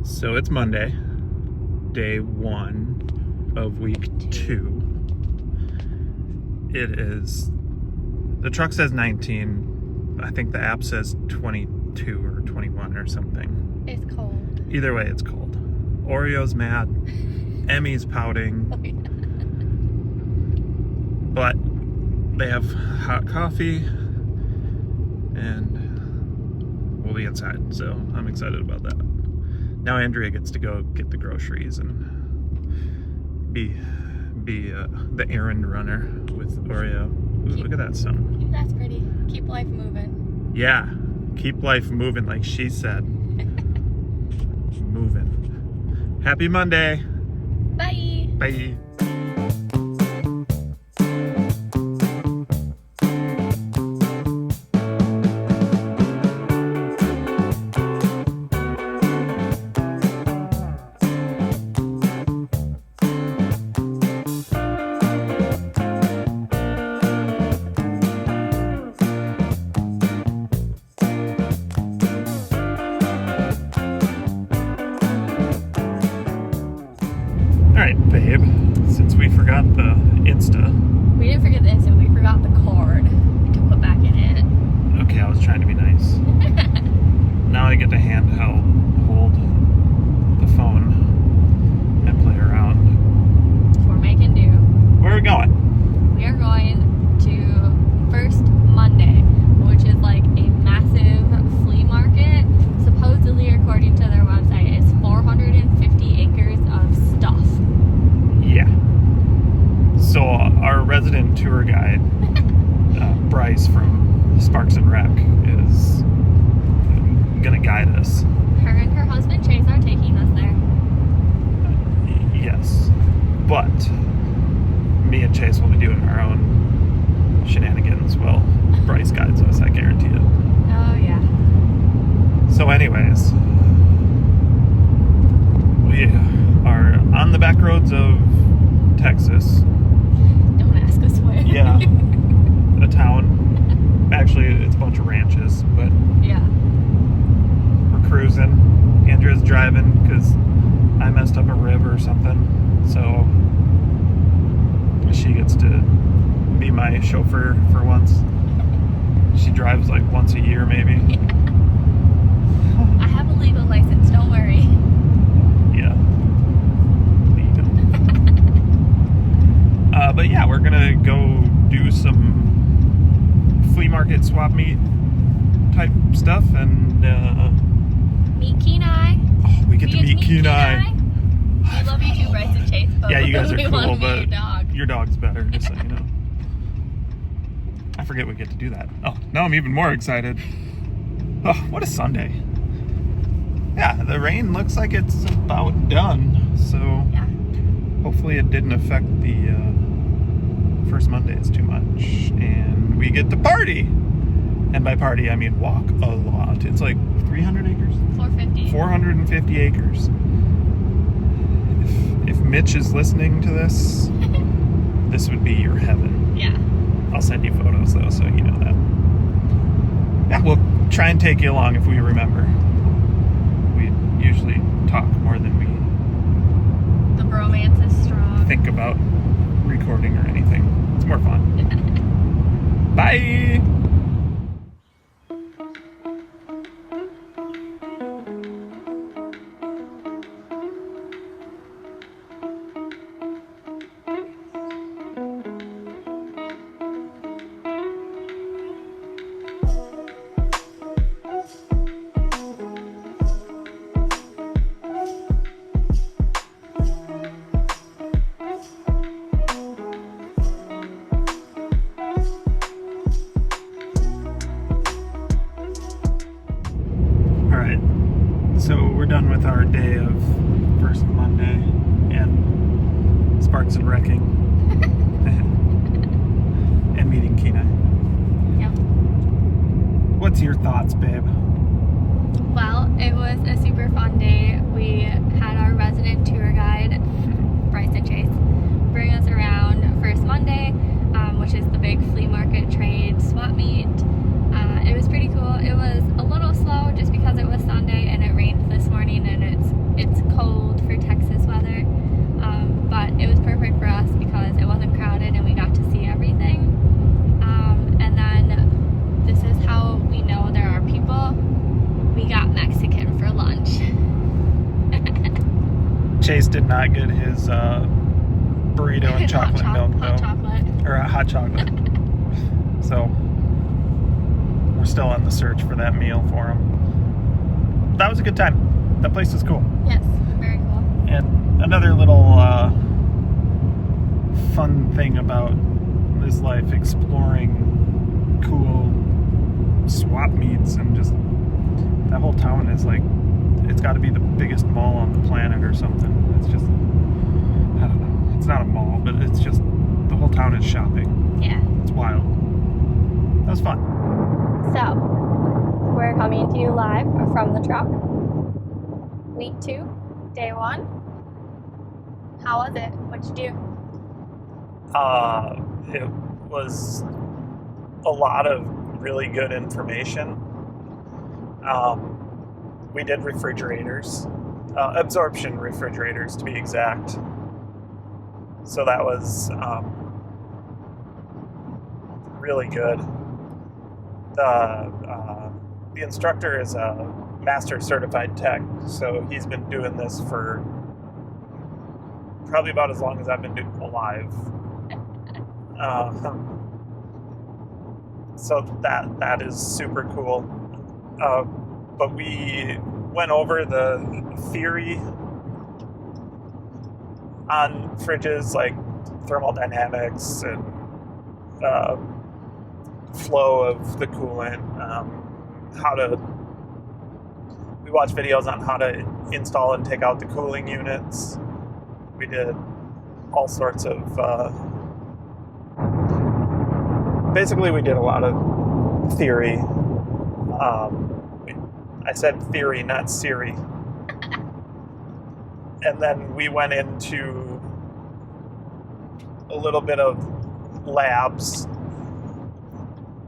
So it's Monday, day 1 of week 2. It is, the truck says 19. I think the app says 22 or 21 or something. It's cold. Either way, it's cold. Oreo's mad. Emmy's pouting. Oh, yeah. But they have hot coffee and we'll be inside, so I'm excited about that. Now Andrea gets to go get the groceries and be the errand runner with Oreo. Ooh, look at that sun. That's pretty. Keep life moving. Yeah, keep life moving, like she said. Moving. Happy Monday. Bye. Bye. Alright, babe, since we forgot the Insta. We didn't forget the Insta, we forgot the cord to put back in it. Okay, I was trying to be nice. Now I get to handheld hold the phone and play around. We're making do. Where are we going? We are going to First Monday, which is like a massive flea market. Supposedly, according to their website, it's 450 acres of stuff. Yeah. So our resident tour guide, Bryce from Sparks and Rec, is gonna guide us. Her and her husband Chase are taking us there. Yes. But me and Chase will be doing our own shenanigans. Well, Bryce guides us, I guarantee it. Oh yeah. So anyways, we are on the back roads of Texas. Don't ask us where. Yeah. A town. Actually, it's a bunch of ranches, but Yeah. we're cruising. Andrea's driving because I messed up a rib or something. So she gets to be my chauffeur for once. She drives like once a year maybe. I have a legal license, don't worry. Yeah. Legal. But yeah, we're gonna go do some flea market swap meet type stuff and Meet Kenai. oh, we get to meet Kenai. We love you too, Bryce and Chase. But Yeah, you guys are we want cool, to meet but your dog. your dog's better, just so you know. I forget we get to do that. Oh, now I'm even more excited. Oh, what a Sunday. Yeah, the rain looks like it's about done, so Yeah. hopefully it didn't affect the first Mondays too much. And we get to party. And by party, I mean walk a lot. It's like 300 acres? 450. 450 acres. If Mitch is listening to this, this would be your heaven. Yeah. I'll send you photos though, so you know that. Yeah, we'll try and take you along if we remember. We usually talk more than we The bromance is strong. think about recording or anything. It's more fun. Bye! Alright, so we're done with our day of First Monday and Sparks and Wrecking and meeting Kenai. Yep. What's your thoughts, babe? Well, it was a super fun day. We had our resident tour guide, Bryce and Chase, bring us around First Monday, which is the big flea market trade swap meet. It was pretty cool. It was a little slow just because it was Sunday and it rained this morning, and Chase did not get his burrito and chocolate milk though. Hot chocolate. Or hot chocolate. So we're still on the search for that meal for him. That was a good time. That place is cool. Yes, very cool. And another little fun thing about this life, exploring cool swap meets, and just that whole town is like, it's got to be the biggest mall on the planet or something. It's just, I don't know. It's not a mall, but it's just, the whole town is shopping. Yeah. It's wild. That was fun. So, we're coming to you live from the truck. Week 2, day 1. How was it? What'd you do? It was a lot of really good information. We did refrigerators, absorption refrigerators to be exact. So that was really good. The instructor is a master certified tech, so he's been doing this for probably about as long as I've been alive. So that is super cool. But we went over the theory on fridges, like thermodynamics and flow of the coolant. We watched videos on how to install and take out the cooling units. We did all sorts of, basically we did a lot of theory. I said theory, not Siri. And then we went into a little bit of labs.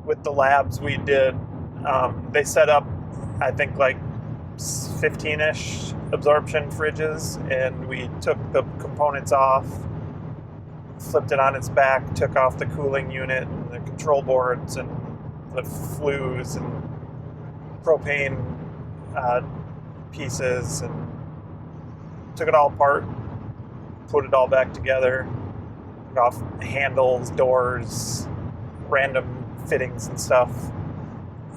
With the labs we did, they set up, I think, like 15-ish absorption fridges, and we took the components off, flipped it on its back, took off the cooling unit and the control boards and the flues and propane pieces, and took it all apart, put it all back together, took off handles, doors, random fittings and stuff.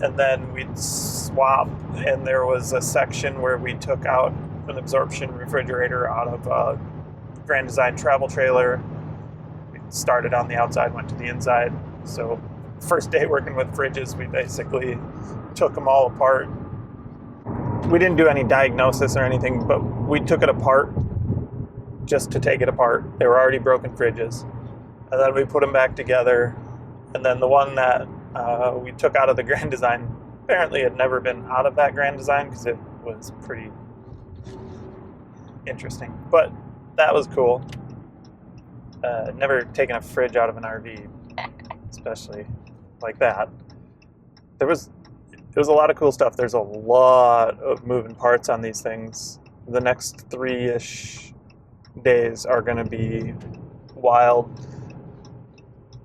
And then we'd swap, and there was a section where we took out an absorption refrigerator out of a Grand Design travel trailer. We started on the outside, went to the inside. So first day working with fridges, we basically took them all apart. We didn't do any diagnosis or anything, but we took it apart just to take it apart. They were already broken fridges. And then we put them back together. And then the one that we took out of the Grand Design apparently had never been out of that Grand Design because it was pretty interesting. But that was cool. Never taken a fridge out of an RV, especially like that. There was a lot of cool stuff. There's a lot of moving parts on these things. The next 3-ish days are going to be wild.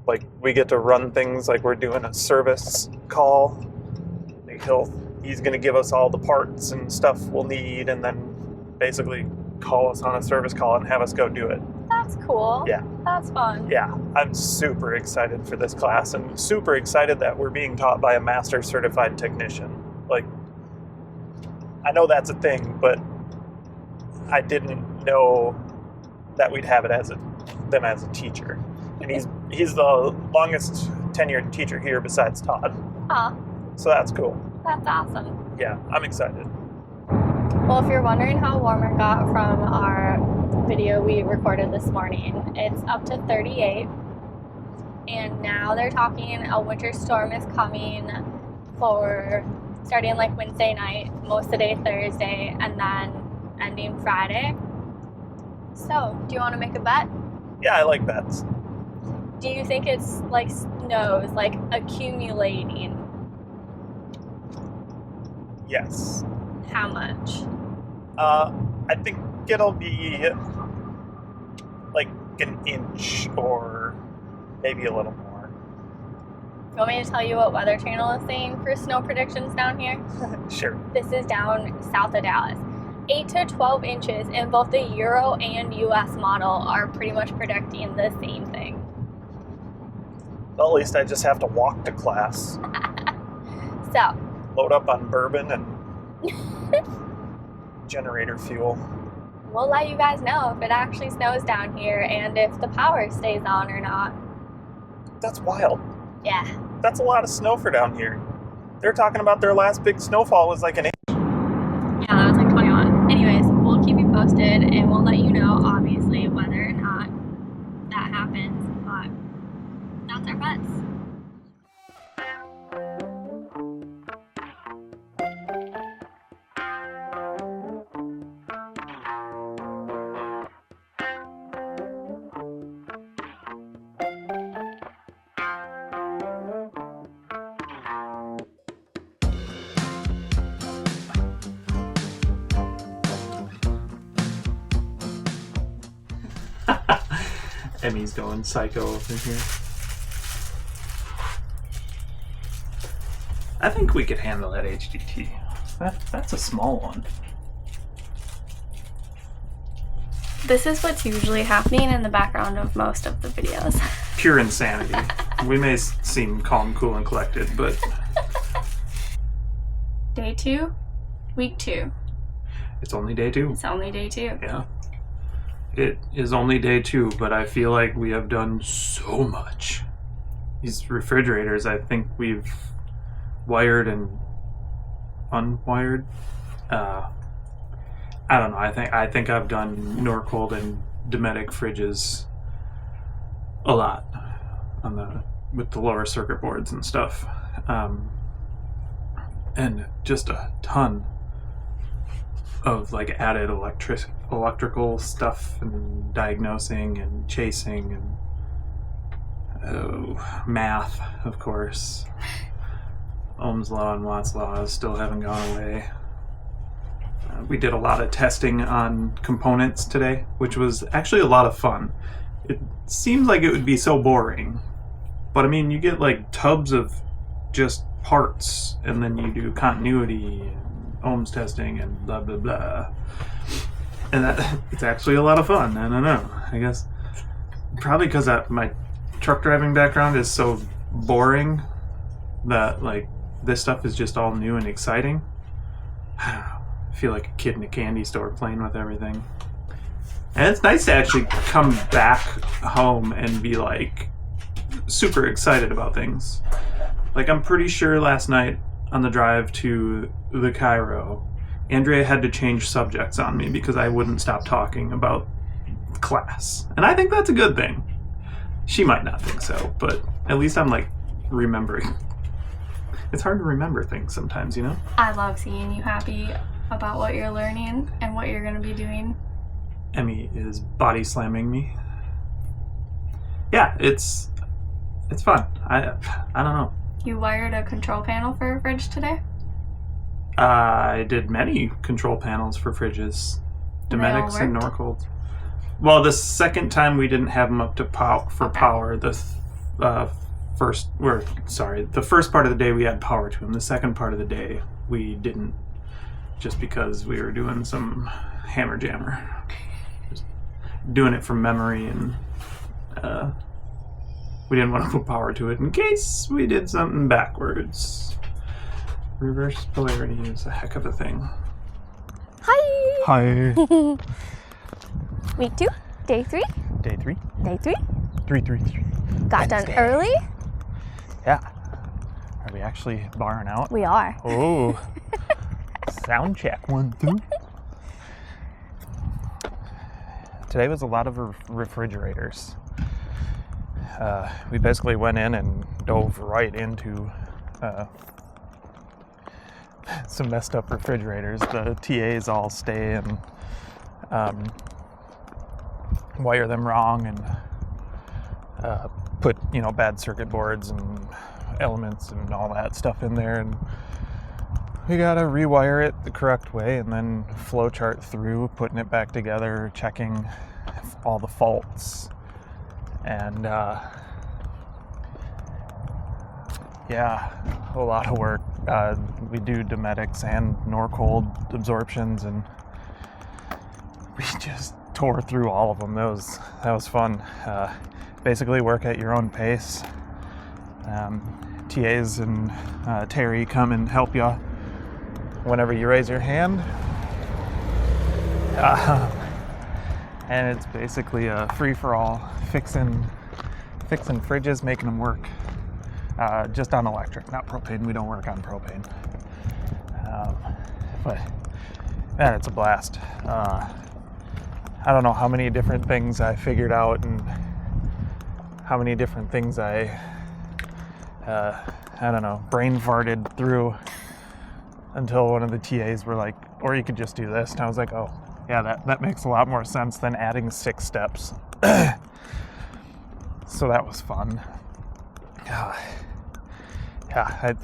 Like, we get to run things like we're doing a service call. Like, he's going to give us all the parts and stuff we'll need, and then basically call us on a service call and have us go do it. That's cool. Yeah. That's fun. Yeah, I'm super excited for this class, and super excited that we're being taught by a master certified technician. Like, I know that's a thing, but I didn't know that we'd have it as them as a teacher. And he's the longest tenured teacher here besides Todd. Huh. So that's cool. That's awesome. Yeah, I'm excited. Well, if you're wondering how warm it got from our video we recorded this morning, it's up to 38. And now they're talking a winter storm is coming for starting like Wednesday night, most of the day Thursday, and then ending Friday. So, do you want to make a bet? Yeah, I like bets. Do you think it's like snows, like accumulating? Yes. How much? I think it'll be like an inch or maybe a little more. You want me to tell you what Weather Channel is saying for snow predictions down here? Sure. This is down south of Dallas. 8 to 12 inches, and both the Euro and US model are pretty much predicting the same thing. Well, at least I just have to walk to class. So, Load up on bourbon and generator fuel. we'll let you guys know if it actually snows down here and if the power stays on or not. That's wild. Yeah. That's a lot of snow for down here. They're talking about their last big snowfall was like an inch. Yeah, that was like 21. Anyways, we'll keep you posted and we'll let you know, obviously, whether or not that happens. But that's our bets. Emmy's going psycho over here. I think we could handle that HDT. That's a small one. This is what's usually happening in the background of most of the videos. Pure insanity. We may seem calm, cool, and collected, but... Day 2, week 2. It's only day 2. It's only day 2. Yeah. It is only day 2, but I feel like we have done so much. These refrigerators, I think we've wired and unwired. I don't know. I think I've done Norcold and Dometic fridges a lot with the lower circuit boards and stuff, and just a ton of like added electrical stuff and diagnosing and chasing and math, of course. Ohm's law and Watt's law still haven't gone away. We did a lot of testing on components today, which was actually a lot of fun. It seems like it would be so boring, but I mean, you get like tubs of just parts, and then you do continuity and ohms testing and blah blah blah, and it's actually a lot of fun. I don't know, I guess probably because my truck driving background is so boring that like this stuff is just all new and exciting. I don't know, I feel like a kid in a candy store playing with everything, and it's nice to actually come back home and be like super excited about things. Like, I'm pretty sure last night on the drive to the Cairo, Andrea had to change subjects on me because I wouldn't stop talking about class. And I think that's a good thing. She might not think so, but at least I'm like remembering. It's hard to remember things sometimes, you know? I love seeing you happy about what you're learning and what you're going to be doing. Emmy is body slamming me. Yeah, it's fun. I don't know. You wired a control panel for a fridge today? I did many control panels for fridges, Dometics and worked? Norcolds. Well, the second time we didn't have them up to power. The first part of the day we had power to them. The second part of the day we didn't, just because we were doing some hammer jammer, just doing it from memory, and we didn't want to put power to it in case we did something backwards. Reverse polarity is a heck of a thing. Hi! Hi. Week 2, day 3. Day 3. Day 3. 3. Got done early. Yeah. Are we actually barring out? We are. Oh. Sound check 1, 2. Today was a lot of refrigerators. We basically went in and dove right into some messed up refrigerators. The TAs all stay and wire them wrong and put bad circuit boards and elements and all that stuff in there, and we gotta rewire it the correct way and then flow chart through putting it back together, checking all the faults, and yeah, a lot of work. We do Dometics and Norcold absorptions, and we just tore through all of them. That was fun. Basically work at your own pace. TAs and Terry come and help you whenever you raise your hand. And it's basically a free-for-all, fixing fridges, making them work just on electric, not propane. We don't work on propane. But man, it's a blast. I don't know how many different things I figured out and how many different things I don't know, brain farted through until one of the TAs were like, or you could just do this. And I was like, oh, yeah, that makes a lot more sense than adding 6 steps. So that was fun. Yeah,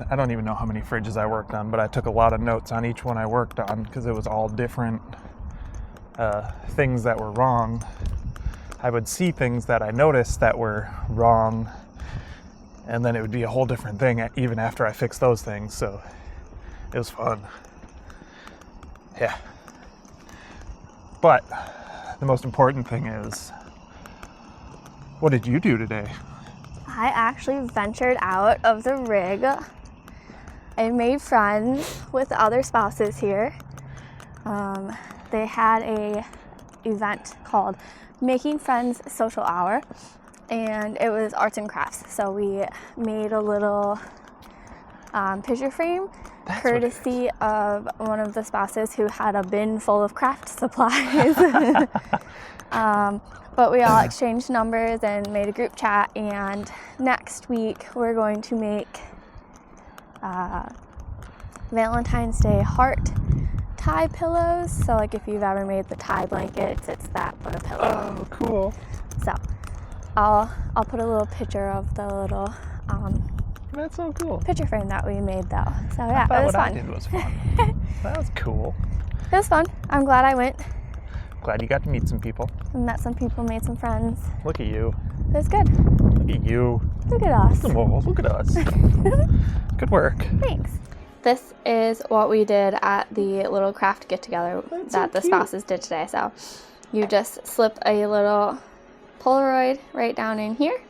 I don't even know how many fridges I worked on, but I took a lot of notes on each one I worked on because it was all different things that were wrong. I would see things that I noticed that were wrong, and then it would be a whole different thing even after I fixed those things. So it was fun. Yeah. But the most important thing is, what did you do today? I actually ventured out of the rig. I made friends with the other spouses here. They had a event called Making Friends Social Hour, and it was arts and crafts. So we made a little picture frame, courtesy of one of the spouses who had a bin full of craft supplies. But we all exchanged numbers and made a group chat, and next week we're going to make Valentine's Day heart tie pillows. So like if you've ever made the tie blankets, it's that but a pillow. Oh, cool. So I'll put a little picture of the little That's so cool. picture frame that we made though. So yeah, I it was what fun. I did was fun. That was cool. It was fun. I'm glad I went. Glad you got to meet some people. I met some people, made some friends. Look at you. It was good. Look at you. Look at us. Whoa, look at us. Good work. Thanks. This is what we did at the little craft get-together that the spouses did today. So you just slip a little Polaroid right down in here.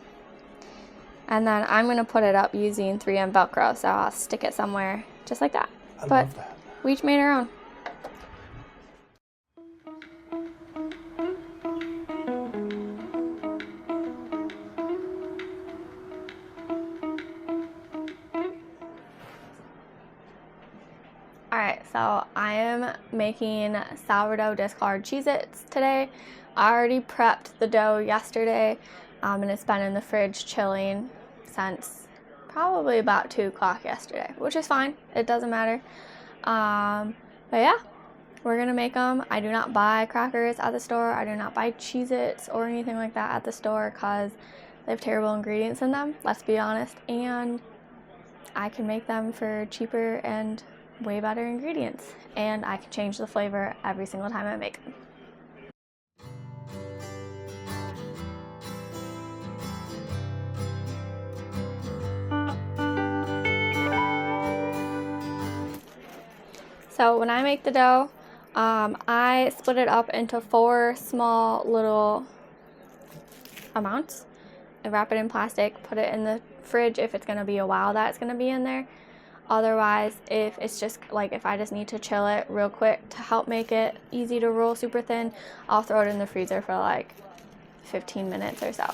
And then I'm going to put it up using 3M Velcro. So I'll stick it somewhere just like that. I love that. We each made our own. Alright, so I am making sourdough discard Cheez-Its today. I already prepped the dough yesterday, and it's been in the fridge chilling since probably about 2 o'clock yesterday, which is fine. It doesn't matter. But yeah, we're going to make them. I do not buy crackers at the store. I do not buy Cheez-Its or anything like that at the store because they have terrible ingredients in them, let's be honest. And I can make them for cheaper and way better ingredients, and I can change the flavor every single time I make them. So when I make the dough, I split it up into 4 small little amounts. I wrap it in plastic, put it in the fridge if it's going to be a while that it's going to be in there. Otherwise, if it's just like if I just need to chill it real quick to help make it easy to roll super thin, I'll throw it in the freezer for like 15 minutes or so.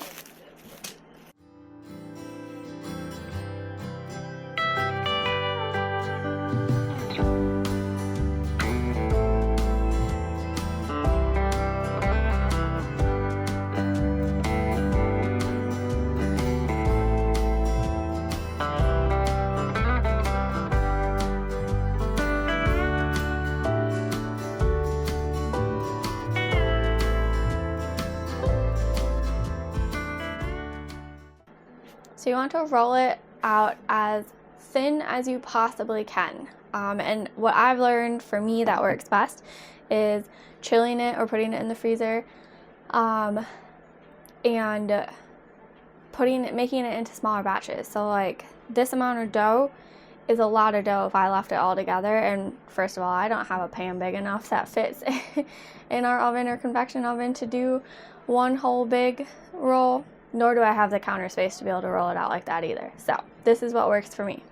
So you want to roll it out as thin as you possibly can. And what I've learned for me that works best is chilling it or putting it in the freezer, and making it into smaller batches. So like this amount of dough is a lot of dough if I left it all together. And first of all, I don't have a pan big enough that fits in our oven or convection oven to do one whole big roll, nor do I have the counter space to be able to roll it out like that either. So this is what works for me.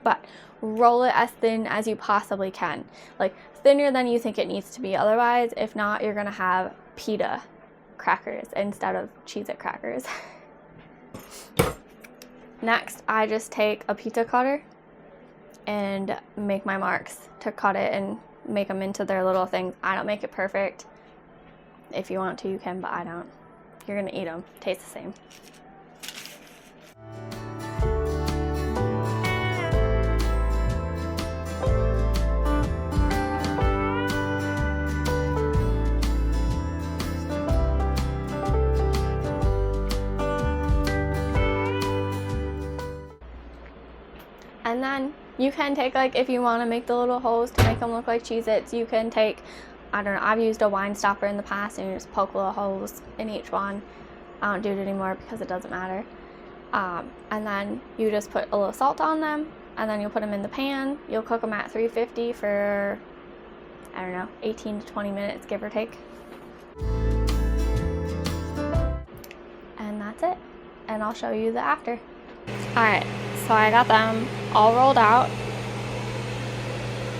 But roll it as thin as you possibly can, like thinner than you think it needs to be. Otherwise, if not, you're gonna have pita crackers instead of Cheez-It crackers. Next, I just take a pizza cutter and make my marks to cut it and make them into their little things. I don't make it perfect. If you want to, you can, but I don't. You're gonna eat them. Taste the same. And then you can take, like, if you want to make the little holes to make them look like Cheez-Its, you can take, I don't know, I've used a wine stopper in the past and you just poke little holes in each one. I don't do it anymore because it doesn't matter. And then you just put a little salt on them, and then you'll put them in the pan. You'll cook them at 350 for, I don't know, 18 to 20 minutes, give or take. And that's it. And I'll show you the after. Alright, so I got them all rolled out,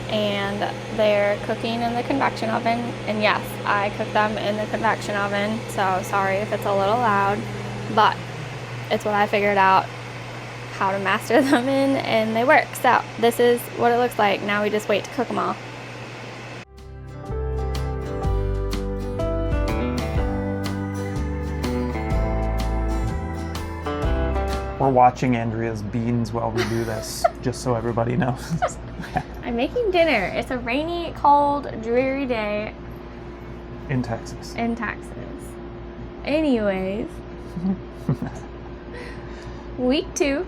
and they're cooking in the convection oven. And yes, I cook them in the convection oven, so sorry if it's a little loud, but it's what I figured out how to master them in, and they work. So this is what it looks like. Now we just wait to cook them all. We're watching Andrea's beans while we do this, just so everybody knows. I'm making dinner. It's a rainy, cold, dreary day In Texas. in Texas. Anyways, week 2,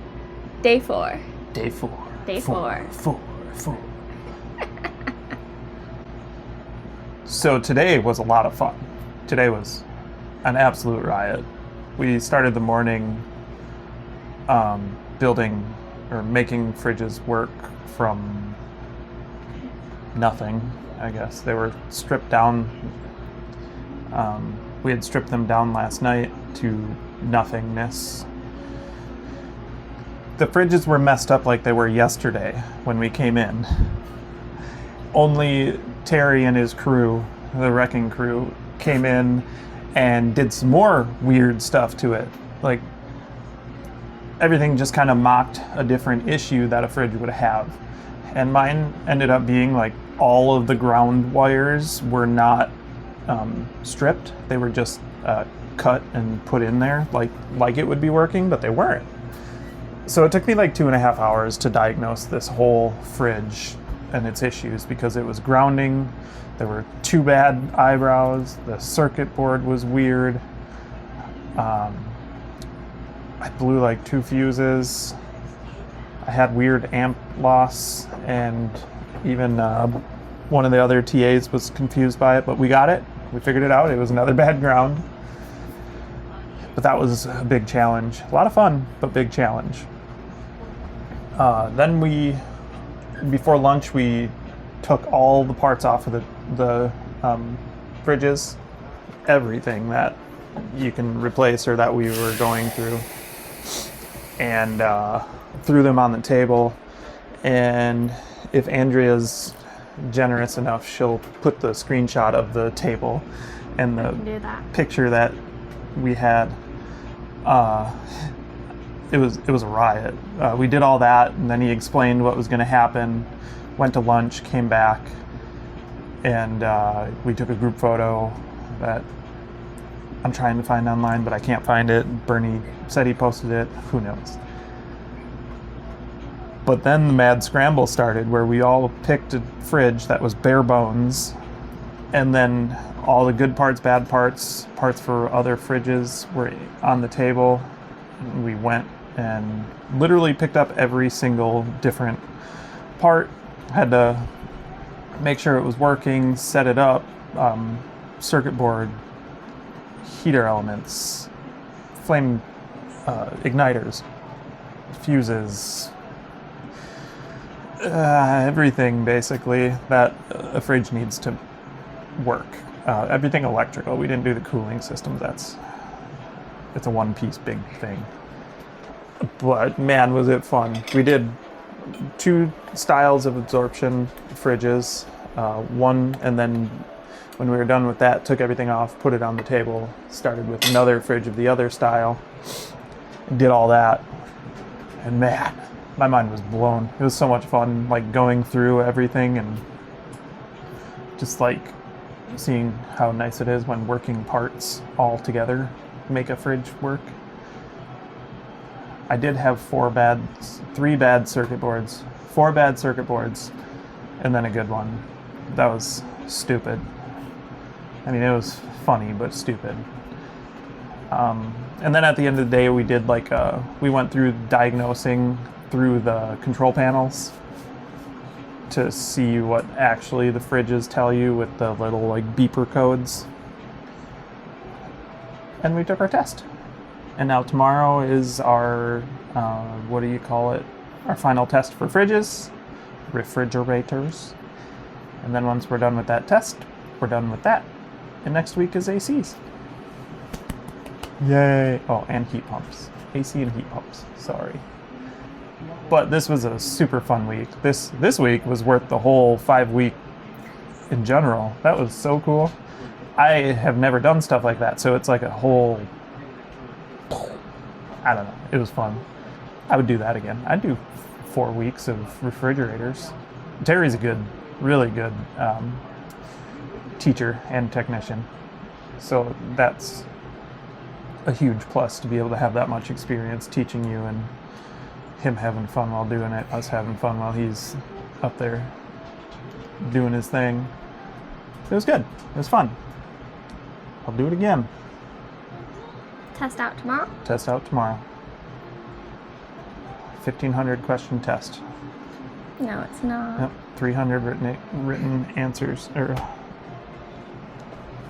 day 4. Day 4. Day 4. 4. So today was a lot of fun. Today was an absolute riot. We started the morning building or making fridges work from nothing, I guess. They were stripped down. We had stripped them down last night to nothingness. The fridges were messed up like they were yesterday when we came in. Only Terry and his crew, the wrecking crew, came in and did some more weird stuff to it. Like, everything just kind of mocked a different issue that a fridge would have. And mine ended up being like all of the ground wires were not stripped. They were just cut and put in there like it would be working, but they weren't. So it took me like 2.5 hours to diagnose this whole fridge and its issues, because it was grounding. There were 2 bad eyebrows. The circuit board was weird. I blew like 2 fuses. I had weird amp loss, and even one of the other TAs was confused by it, but we got it. We figured it out. It was another bad ground. But that was a big challenge. A lot of fun, but big challenge. Then before lunch, we took all the parts off of the fridges, everything that you can replace or that we were going through, and threw them on the table. And if Andrea's generous enough, she'll put the screenshot of the table and the picture that we had. It was a riot. We did all that, and then he explained what was going to happen, went to lunch, came back, and we took a group photo that I'm trying to find online, but I can't find it. Bernie said he posted it. Who knows? But then the mad scramble started, where we all picked a fridge that was bare bones, and then all the good parts, bad parts, parts for other fridges were on the table. We went and literally picked up every single different part. Had to make sure it was working, set it up, circuit board, heater elements, flame igniters, fuses, Everything basically that a fridge needs to work. Everything electrical. We didn't do the cooling systems. It's a one-piece big thing. But man, was it fun. We did 2 styles of absorption fridges. One, and then when we were done with that, took everything off, put it on the table, started with another fridge of the other style, did all that. And man, my mind was blown. It was so much fun, like going through everything and just like seeing how nice it is when working parts all together make a fridge work. I did have 4 bad circuit boards, and then a good one. That was stupid. I mean, it was funny, but stupid. And then at the end of the day, we did we went through diagnosing through the control panels to see what actually the fridges tell you with the little beeper codes. And we took our test. And now tomorrow is our, our final test for fridges, refrigerators. And then once we're done with that test, we're done with that. And next week is ACs. Yay! Oh, and heat pumps. AC and heat pumps, sorry. But this was a super fun week. This week was worth the whole 5 week in general. That was so cool. I have never done stuff like that, so it's like a whole, I don't know, it was fun. I would do that again. I'd do 4 weeks of refrigerators. Terry's a really good teacher and technician, so that's a huge plus to be able to have that much experience teaching you and him having fun while doing it, us having fun while he's up there doing his thing. It was good. It was fun. I'll do it again. Test out tomorrow? Test out tomorrow. 1,500 question test. No, it's not. Yep, 300 written answers, or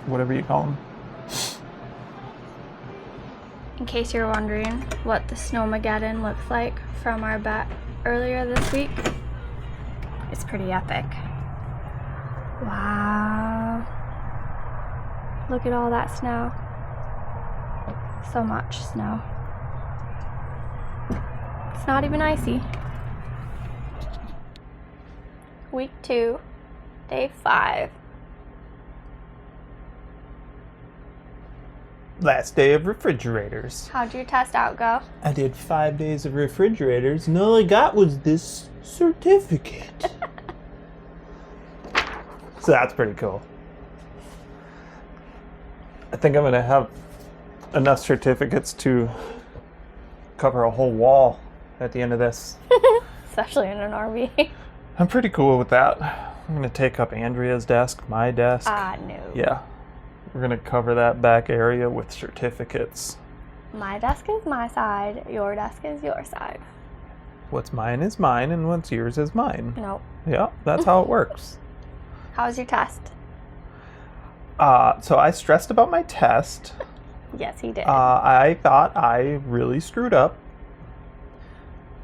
whatever you call them. In case you're wondering what the Snowmageddon looks like from our bet earlier this week, it's pretty epic. Wow. Look at all that snow. So much snow. It's not even icy. Week 2, day 5. Last day of refrigerators. How'd your test out go? I did 5 days of refrigerators, and all I got was this certificate. So that's pretty cool. I think I'm going to have enough certificates to cover a whole wall at the end of this. Especially in an RV. I'm pretty cool with that. I'm going to take up Andrea's desk, my desk. No. Yeah. We're going to cover that back area with certificates. My desk is my side, your desk is your side. What's mine is mine, and what's yours is mine. Nope. Yeah, that's how it works. How was your test? So I stressed about my test. Yes, he did. I thought I really screwed up,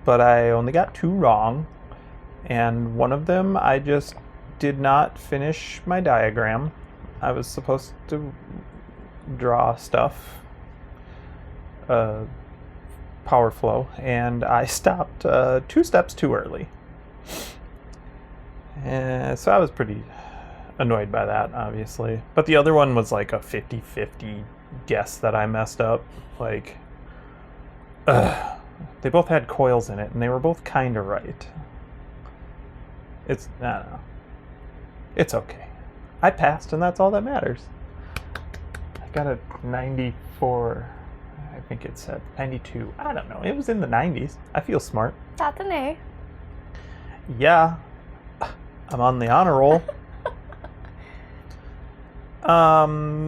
but I only got 2 wrong, and one of them I just did not finish my diagram. I was supposed to draw stuff, power flow, and I stopped 2 steps too early. And so I was pretty annoyed by that, obviously. But the other one was like a 50-50 guess that I messed up. Like, they both had coils in it, and they were both kind of right. I don't know. It's okay. I passed, and that's all that matters. I got a 94, I think it said 92. I don't know. It was in the 90s. I feel smart. That's an A. Yeah. I'm on the honor roll.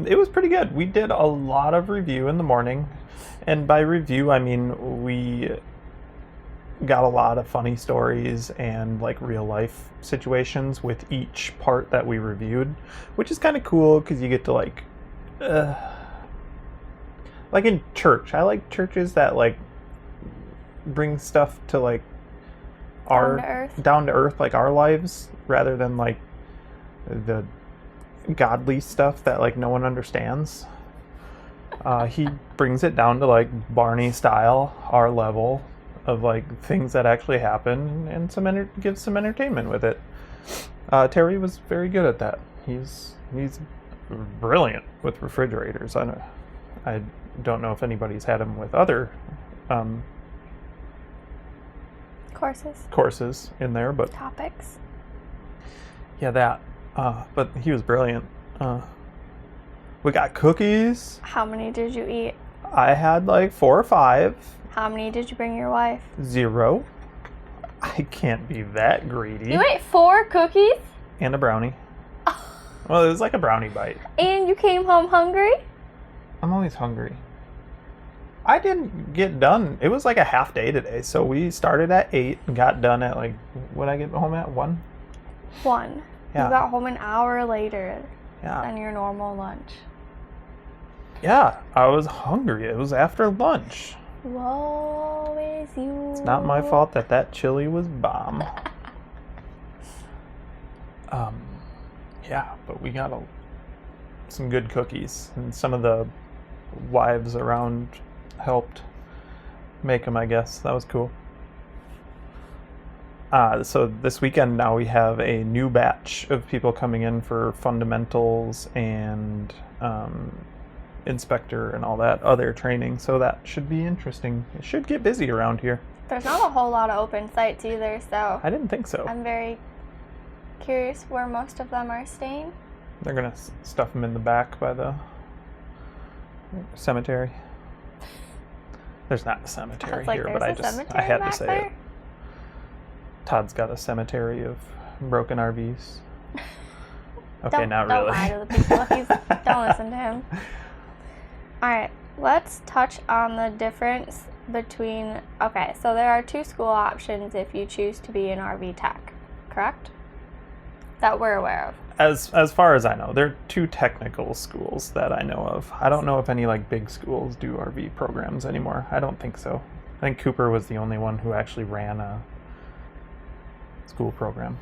It was pretty good. We did a lot of review in the morning. And by review, I mean we got a lot of funny stories and like real life situations with each part that we reviewed, which is kind of cool because you get to like in church. I like churches that like bring stuff to like down to earth, like our lives, rather than like the godly stuff that like no one understands. He brings it down to like Barney style, our level of like things that actually happen, and gives some entertainment with it. Terry was very good at that. He's brilliant with refrigerators. I don't know if anybody's had him with other courses in there, but topics. Yeah, that. But he was brilliant. We got cookies. How many did you eat? I had like 4 or 5. How many did you bring your wife? 0. I can't be that greedy. You ate 4 cookies? And a brownie. Well, it was like a brownie bite. And you came home hungry? I'm always hungry. I didn't get done. It was like a half day today. So we started at 8 and got done at like, what did I get home at? 1? 1. Yeah. You got home an hour later Yeah. than your normal lunch. Yeah, I was hungry. It was after lunch. Woe is you. It's not my fault that chili was bomb. Yeah, but we got some good cookies, and some of the wives around helped make them, I guess. That was cool. So this weekend now we have a new batch of people coming in for fundamentals and inspector and all that other training, so that should be interesting. It should get busy around here. There's not a whole lot of open sites either, so I didn't think so. I'm very curious where most of them are staying. They're gonna stuff them in the back by the cemetery. There's not a cemetery like, here, but I had to say it. Todd's got a cemetery of broken RVs. Okay, not really. Don't lie to the people. Don't listen to him. Alright, let's touch on the difference between... Okay, so there are 2 school options if you choose to be an RV tech, correct? That we're aware of. As far as I know, there are 2 technical schools that I know of. I don't know if any like big schools do RV programs anymore. I don't think so. I think Cooper was the only one who actually ran a school program.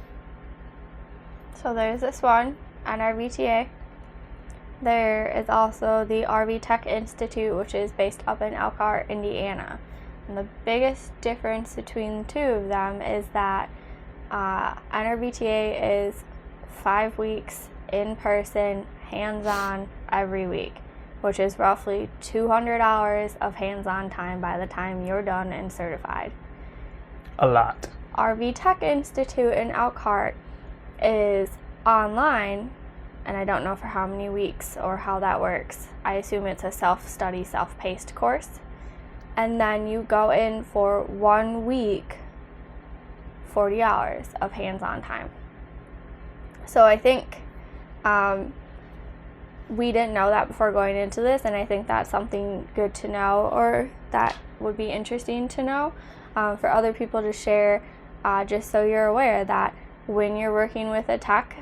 So there's this one, NRVTA. There is also the RV Tech Institute, which is based up in Elkhart, Indiana. And the biggest difference between the 2 of them is that NRVTA is 5 weeks in person, hands-on every week, which is roughly 200 hours of hands-on time by the time you're done and certified. A lot. RV Tech Institute in Elkhart is online, and I don't know for how many weeks or how that works. I assume it's a self-study, self-paced course. And then you go in for 1 week, 40 hours of hands-on time. So I think we didn't know that before going into this, and I think that's something good to know, or that would be interesting to know for other people to share, just so you're aware that when you're working with a tech,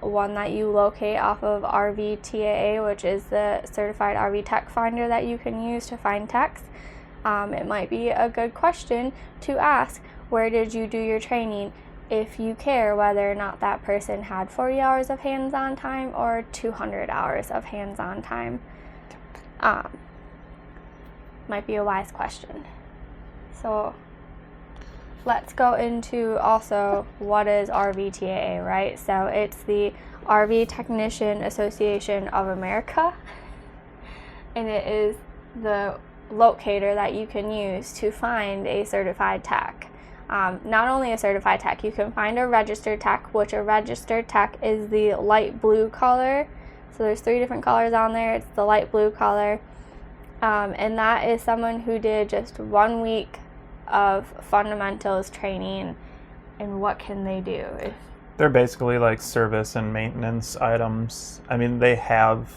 one that you locate off of NRVTA, which is the certified RV tech finder that you can use to find techs, it might be a good question to ask, where did you do your training, if you care whether or not that person had 40 hours of hands-on time or 200 hours of hands-on time. Might be a wise question. So let's go into also what is NRVTA, right? So it's the RV Technician Association of America, and it is the locator that you can use to find a certified tech. Not only a certified tech, you can find a registered tech, which a registered tech is the light blue color. So there's 3 different colors on there. It's the light blue color. And that is someone who did just 1 week of fundamentals training. And what can they do? They're basically like service and maintenance items. I mean, they have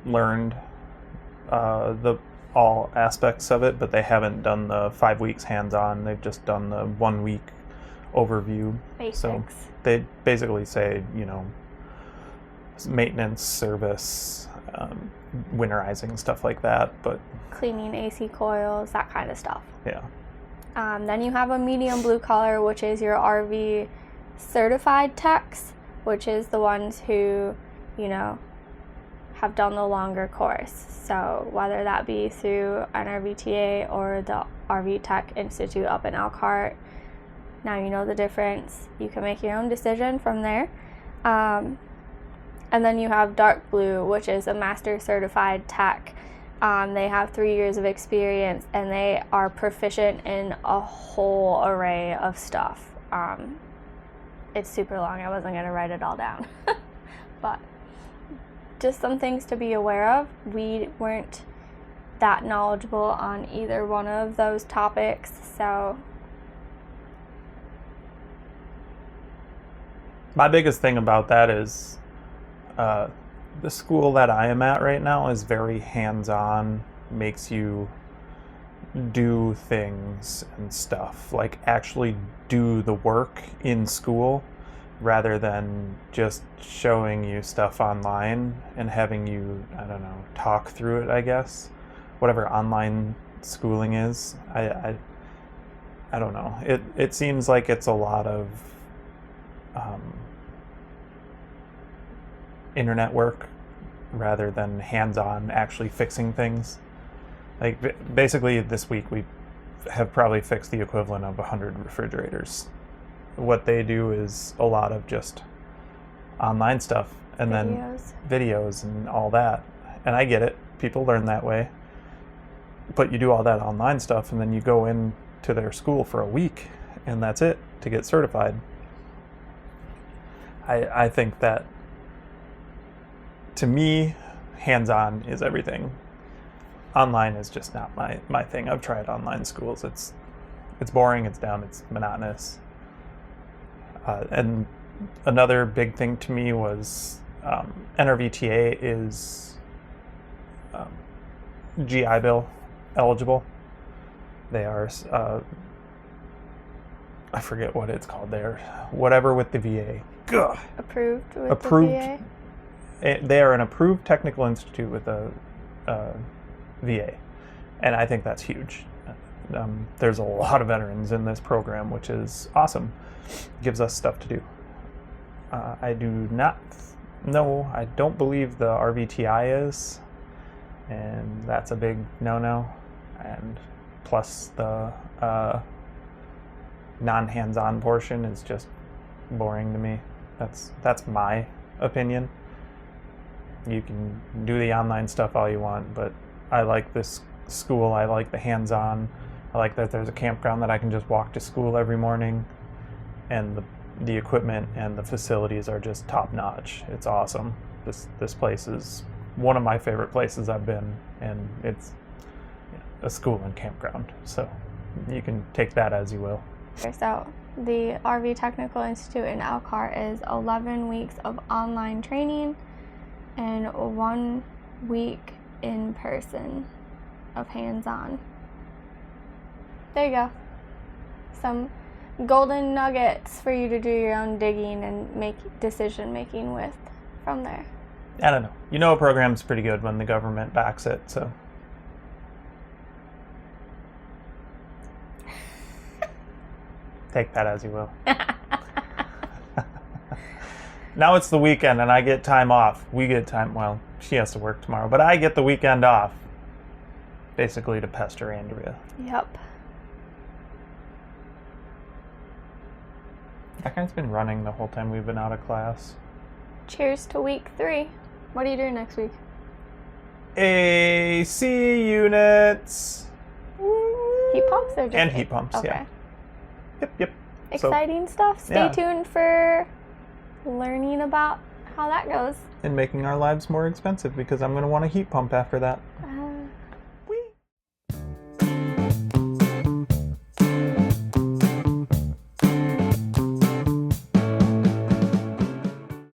learned all aspects of it, but they haven't done the 5 weeks hands-on. They've just done the 1 week overview. Basics. So they basically say, maintenance, service, winterizing, stuff like that, but Cleaning AC coils, that kind of stuff. yeah. Then you have a medium blue collar, which is your RV certified techs, which is the ones who, have done the longer course. So whether that be through NRVTA or the RV Tech Institute up in Elkhart, now you know the difference. You can make your own decision from there. And then you have dark blue, which is a master certified tech. They have 3 years of experience, and they are proficient in a whole array of stuff. It's super long. I wasn't going to write it all down. But just some things to be aware of. We weren't that knowledgeable on either one of those topics, so... My biggest thing about that is the school that I am at right now is very hands-on, makes you do things and stuff, like actually do the work in school rather than just showing you stuff online and having you, talk through it, I guess. Whatever online schooling is, I don't know. It seems like it's a lot of internet work rather than hands-on actually fixing things. Like basically this week we have probably fixed the equivalent of 100 refrigerators. What they do is a lot of just online stuff and then videos and all that. And I get it. People learn that way. But you do all that online stuff and then you go into their school for a week and that's it to get certified. I think that, to me, hands-on is everything. Online is just not my thing. I've tried online schools. It's boring, it's dumb, it's monotonous. And another big thing to me was NRVTA is GI Bill eligible. They are, I forget what it's called there, whatever with the VA. Gah. Approved with the VA? They are an approved technical institute with a VA, and I think that's huge. There's a lot of veterans in this program, which is awesome. It gives us stuff to do. I don't believe the RVTI is, and that's a big no-no. And plus the non-hands-on portion is just boring to me. That's my opinion. You can do the online stuff all you want, but I like this school. I like the hands-on. I like that there's a campground that I can just walk to school every morning, and the equipment and the facilities are just top-notch. It's awesome. This place is one of my favorite places I've been, and it's a school and campground, so you can take that as you will. So the RV Technical Institute in Elkhart is 11 weeks of online training and 1 week in person of hands-on. There you go. Some golden nuggets for you to do your own digging and make decision making with from there. I don't know. A program's pretty good when the government backs it, so. Take that as you will. Now it's the weekend and I get time off. We get time, well, she has to work tomorrow, but I get the weekend off. Basically to pester Andrea. Yep. That guy's been running the whole time we've been out of class. Cheers to week 3. What are you doing next week? AC units. Heat pumps or just and heat pumps, okay. Yeah. Yep. Exciting stuff. Stay tuned for learning about how that goes. And making our lives more expensive because I'm going to want a heat pump after that.